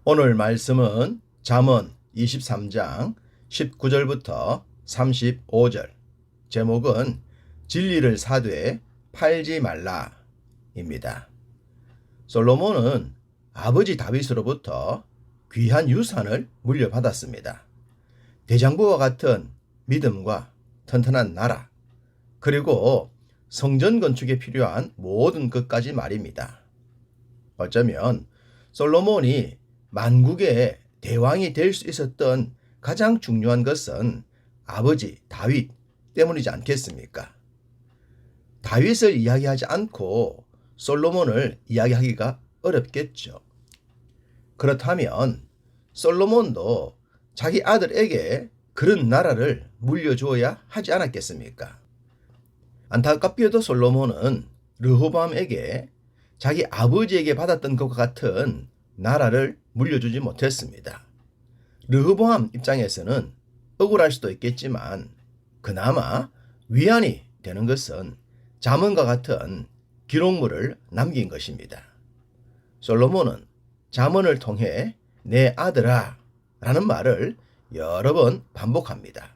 오늘 말씀은 잠언 23장 19절부터 35절, 제목은 진리를 사되 팔지 말라입니다. 솔로몬은 아버지 다윗으로부터 귀한 유산을 물려받았습니다. 대장부와 같은 믿음과 튼튼한 나라, 그리고 성전 건축에 필요한 모든 것까지 말입니다. 어쩌면 솔로몬이 만국의 대왕이 될 수 있었던 가장 중요한 것은 아버지 다윗 때문이지 않겠습니까? 다윗을 이야기하지 않고 솔로몬을 이야기하기가 어렵겠죠. 그렇다면 솔로몬도 자기 아들에게 그런 나라를 물려주어야 하지 않았겠습니까? 안타깝게도 솔로몬은 르호보암에게 자기 아버지에게 받았던 것과 같은 나라를 물려주지 못했습니다. 르호보암 입장에서는 억울할 수도 있겠지만 그나마 위안이 되는 것은 잠언과 같은 기록물을 남긴 것입니다. 솔로몬은 잠언을 통해 내 아들아 라는 말을 여러 번 반복합니다.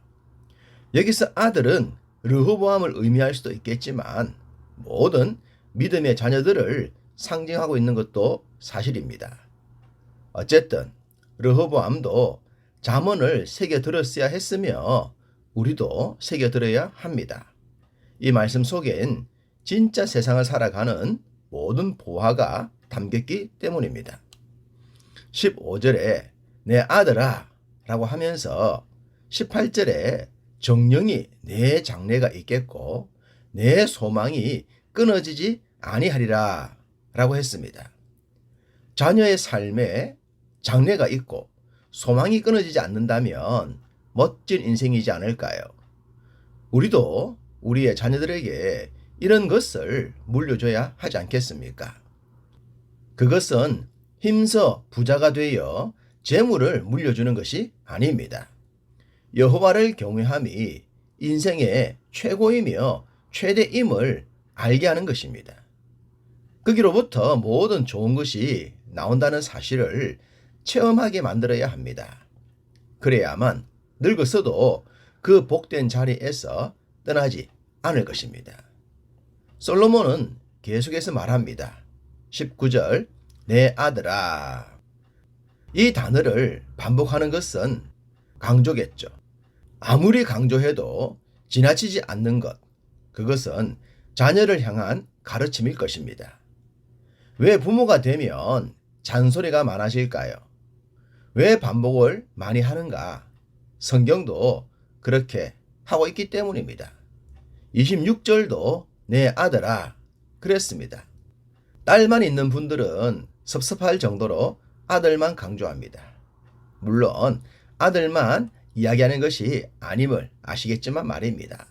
여기서 아들은 르호보암을 의미할 수도 있겠지만 모든 믿음의 자녀들을 상징하고 있는 것도 사실입니다. 어쨌든 르호보암도 잠언을 새겨 들었어야 했으며 우리도 새겨 들어야 합니다. 이 말씀 속엔 진짜 세상을 살아가는 모든 보화가 담겼기 때문입니다. 15절에 내 아들아 라고 하면서 18절에 정령이 내 장래가 있겠고 내 소망이 끊어지지 아니하리라 라고 했습니다. 자녀의 삶에 장래가 있고 소망이 끊어지지 않는다면 멋진 인생이지 않을까요? 우리도 우리의 자녀들에게 이런 것을 물려줘야 하지 않겠습니까? 그것은 힘써 부자가 되어 재물을 물려주는 것이 아닙니다. 여호와를 경외함이 인생의 최고이며 최대임을 알게 하는 것입니다. 거기로부터 모든 좋은 것이 나온다는 사실을 체험하게 만들어야 합니다. 그래야만 늙었어도 그 복된 자리에서 떠나지 않을 것입니다. 솔로몬은 계속해서 말합니다. 19절 내 아들아. 이 단어를 반복하는 것은 강조겠죠. 아무리 강조해도 지나치지 않는 것, 그것은 자녀를 향한 가르침일 것입니다. 왜 부모가 되면 잔소리가 많아질까요? 왜 반복을 많이 하는가? 성경도 그렇게 하고 있기 때문입니다. 26절도 내 아들아 그랬습니다. 딸만 있는 분들은 섭섭할 정도로 아들만 강조합니다. 물론 아들만 이야기하는 것이 아님을 아시겠지만 말입니다.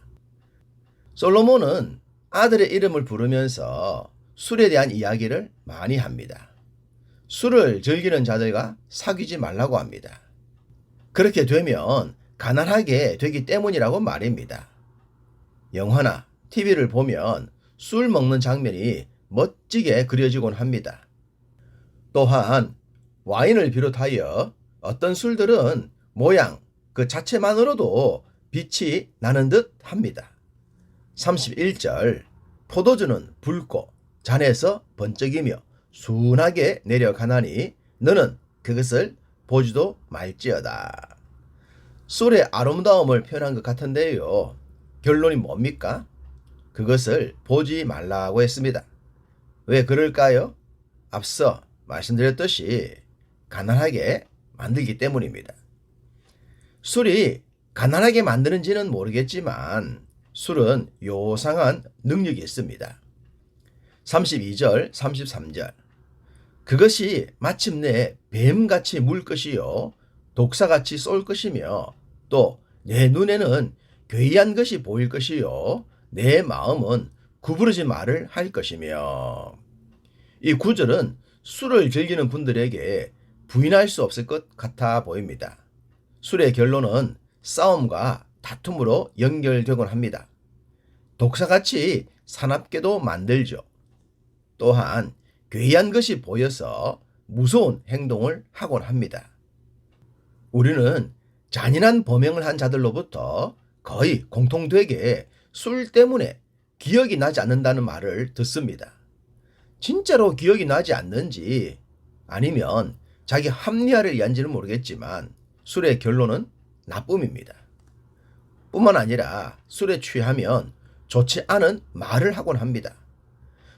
솔로몬은 아들의 이름을 부르면서 술에 대한 이야기를 많이 합니다. 술을 즐기는 자들과 사귀지 말라고 합니다. 그렇게 되면 가난하게 되기 때문이라고 말입니다. 영화나 TV를 보면 술 먹는 장면이 멋지게 그려지곤 합니다. 또한 와인을 비롯하여 어떤 술들은 모양 그 자체만으로도 빛이 나는 듯 합니다. 31절 포도주는 붉고 잔에서 번쩍이며 순하게 내려가나니 너는 그것을 보지도 말지어다. 술의 아름다움을 표현한 것 같은데요. 결론이 뭡니까? 그것을 보지 말라고 했습니다. 왜 그럴까요? 앞서 말씀드렸듯이 가난하게 만들기 때문입니다. 술이 가난하게 만드는지는 모르겠지만 술은 요상한 능력이 있습니다. 32절, 33절 그것이 마침내 뱀같이 물 것이요 독사같이 쏠 것이며 또 내 눈에는 괴이한 것이 보일 것이요 내 마음은 구부러진 말을 할 것이며. 이 구절은 술을 즐기는 분들에게 부인할 수 없을 것 같아 보입니다. 술의 결론은 싸움과 다툼으로 연결되곤 합니다. 독사같이 사납게도 만들죠. 또한 괴이한 것이 보여서 무서운 행동을 하곤 합니다. 우리는 잔인한 범행을 한 자들로부터 거의 공통되게 술 때문에 기억이 나지 않는다는 말을 듣습니다. 진짜로 기억이 나지 않는지 아니면 자기 합리화를 위한지는 모르겠지만 술의 결론은 나쁨입니다. 뿐만 아니라 술에 취하면 좋지 않은 말을 하곤 합니다.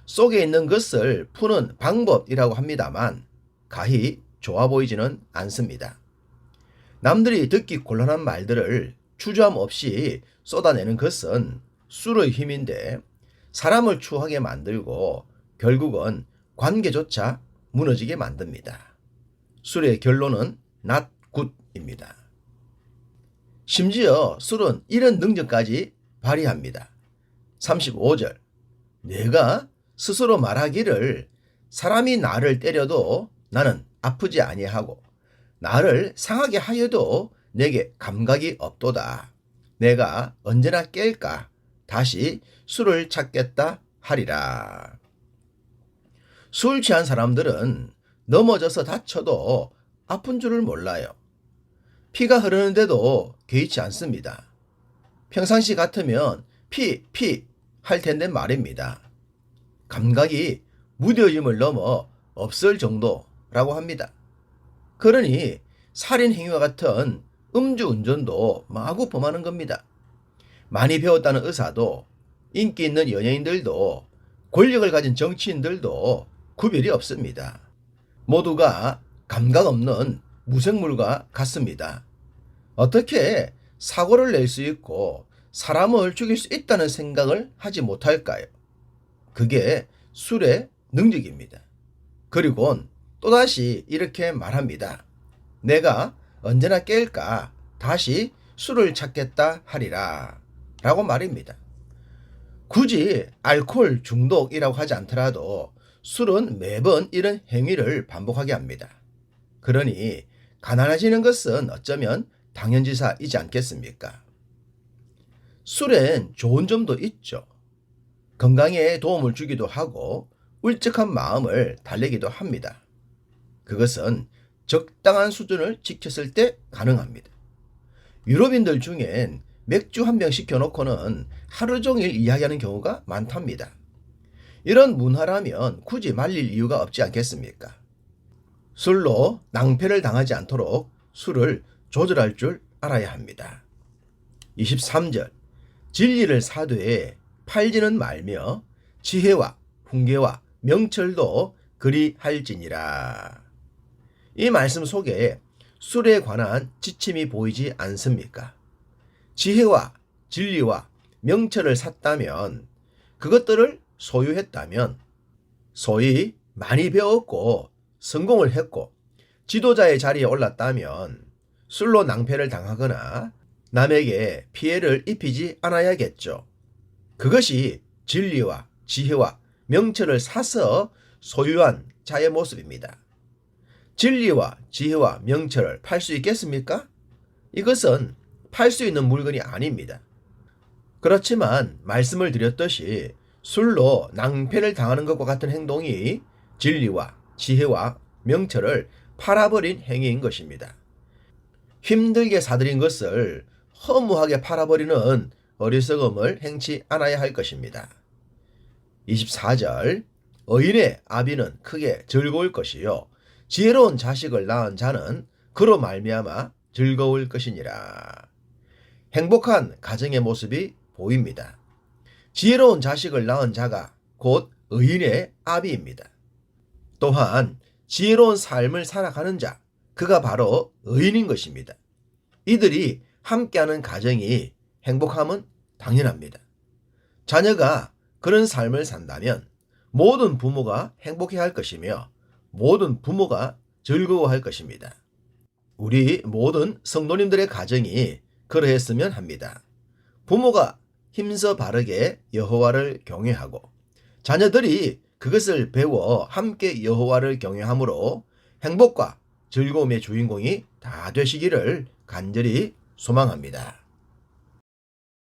속에 있는 것을 푸는 방법이라고 합니다만 가히 좋아 보이지는 않습니다. 남들이 듣기 곤란한 말들을 주저함 없이 쏟아내는 것은 술의 힘인데 사람을 추하게 만들고 결국은 관계조차 무너지게 만듭니다. 술의 결론은 not good입니다. 심지어 술은 이런 능력까지 발휘합니다. 35절 내가 스스로 말하기를 사람이 나를 때려도 나는 아프지 아니하고 나를 상하게 하여도 내게 감각이 없도다. 내가 언제나 깰까 다시 술을 찾겠다 하리라. 술 취한 사람들은 넘어져서 다쳐도 아픈 줄을 몰라요. 피가 흐르는데도 개의치 않습니다. 평상시 같으면 피 할 텐데 말입니다. 감각이 무뎌짐을 넘어 없을 정도라고 합니다. 그러니 살인 행위와 같은 음주운전도 마구 범하는 겁니다. 많이 배웠다는 의사도 인기 있는 연예인들도 권력을 가진 정치인들도 구별이 없습니다. 모두가 감각 없는 무생물과 같습니다. 어떻게 사고를 낼 수 있고 사람을 죽일 수 있다는 생각을 하지 못할까요? 그게 술의 능력입니다. 그리고 또다시 이렇게 말합니다. 내가 언제나 깰까 다시 술을 찾겠다 하리라 라고 말입니다. 굳이 알코올 중독이라고 하지 않더라도 술은 매번 이런 행위를 반복하게 합니다. 그러니 가난해지는 것은 어쩌면 당연지사이지 않겠습니까? 술엔 좋은 점도 있죠. 건강에 도움을 주기도 하고 울적한 마음을 달래기도 합니다. 그것은 적당한 수준을 지켰을 때 가능합니다. 유럽인들 중엔 맥주 한 병 시켜놓고는 하루 종일 이야기하는 경우가 많답니다. 이런 문화라면 굳이 말릴 이유가 없지 않겠습니까? 술로 낭패를 당하지 않도록 술을 조절할 줄 알아야 합니다. 23절 진리를 사되 팔지는 말며 지혜와 훈계와 명철도 그리할지니라. 이 말씀 속에 술에 관한 지침이 보이지 않습니까? 지혜와 진리와 명철을 샀다면 그것들을 소유했다면 소위 많이 배웠고 성공을 했고 지도자의 자리에 올랐다면 술로 낭패를 당하거나 남에게 피해를 입히지 않아야겠죠. 그것이 진리와 지혜와 명철을 사서 소유한 자의 모습입니다. 진리와 지혜와 명철을 팔 수 있겠습니까? 이것은 팔 수 있는 물건이 아닙니다. 그렇지만 말씀을 드렸듯이 술로 낭패를 당하는 것과 같은 행동이 진리와 지혜와 명철을 팔아버린 행위인 것입니다. 힘들게 사들인 것을 허무하게 팔아버리는 어리석음을 행치 않아야 할 것입니다. 24절 의인의 아비는 크게 즐거울 것이요 지혜로운 자식을 낳은 자는 그로 말미암아 즐거울 것이니라. 행복한 가정의 모습이 보입니다. 지혜로운 자식을 낳은 자가 곧 의인의 아비입니다. 또한 지혜로운 삶을 살아가는 자, 그가 바로 의인인 것입니다. 이들이 함께하는 가정이 행복함은 당연합니다. 자녀가 그런 삶을 산다면 모든 부모가 행복해할 것이며 모든 부모가 즐거워할 것입니다. 우리 모든 성도님들의 가정이 그러했으면 합니다. 부모가 힘써 바르게 여호와를 경외하고 자녀들이 그것을 배워 함께 여호와를 경외함으로 행복과 즐거움의 주인공이 다 되시기를 간절히 소망합니다.